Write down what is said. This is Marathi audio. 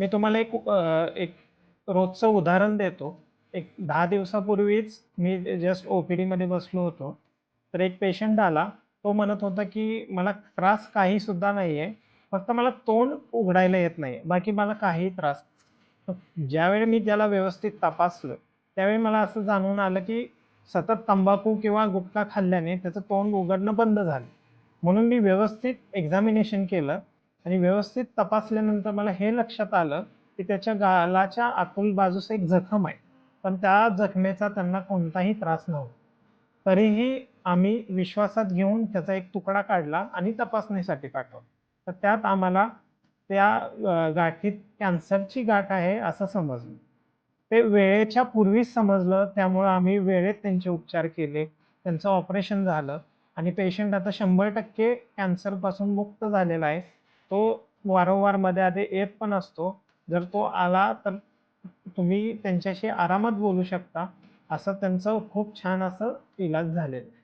मी तुम्हाला एक रोजचं उदाहरण देतो. एक 10 दिवसापूर्वीच मी जस्ट ओ-पी-डीमध्ये बसलो होतो. तर एक पेशंट आला. तो म्हणत होता, की मला त्रास काही सुद्धा नाहीये. फक्त मला तोंड उघडायला येत नाही. बाकी मला काहीही त्रास ज्यावेळी मी त्याला व्यवस्थित तपासलं, त्यावेळी मला असं जाणवून आलं, की सतत तंबाखू किंवा गुटखा खाल्ल्याने त्याचं तोंड उघडणं बंद झालं. म्हणून मी व्यवस्थित एक्झामिनेशन केलं आणि व्यवस्थित तपासल्यानंतर मला हे लक्षात आलं, की त्याच्या गालाच्या आतून बाजूस एक जखम आहे. पण त्या जखमेचा त्यांना कोणताही त्रास नव्हता. तरीही आम्ही विश्वासात घेऊन त्याचा एक तुकडा काढला आणि तपासणीसाठी पाठवला. तर त्यात आम्हाला त्या गाठीत कॅन्सरची गाठ आहे असं समजलं. ते वेळेच्या पूर्वीच समजलं, त्यामुळं आम्ही वेळेत त्यांचे उपचार केले. त्यांचं ऑपरेशन झालं आणि पेशंट आता 100% कॅन्सरपासून मुक्त झालेला आहे. तो वारंवार मध्ये-अधे येत पण असतो. जर तो आला तर तुम्ही त्यांच्याशी आरामात बोलू शकता. असं त्यांचं खूप छान असं इलाज झालेलं आहे.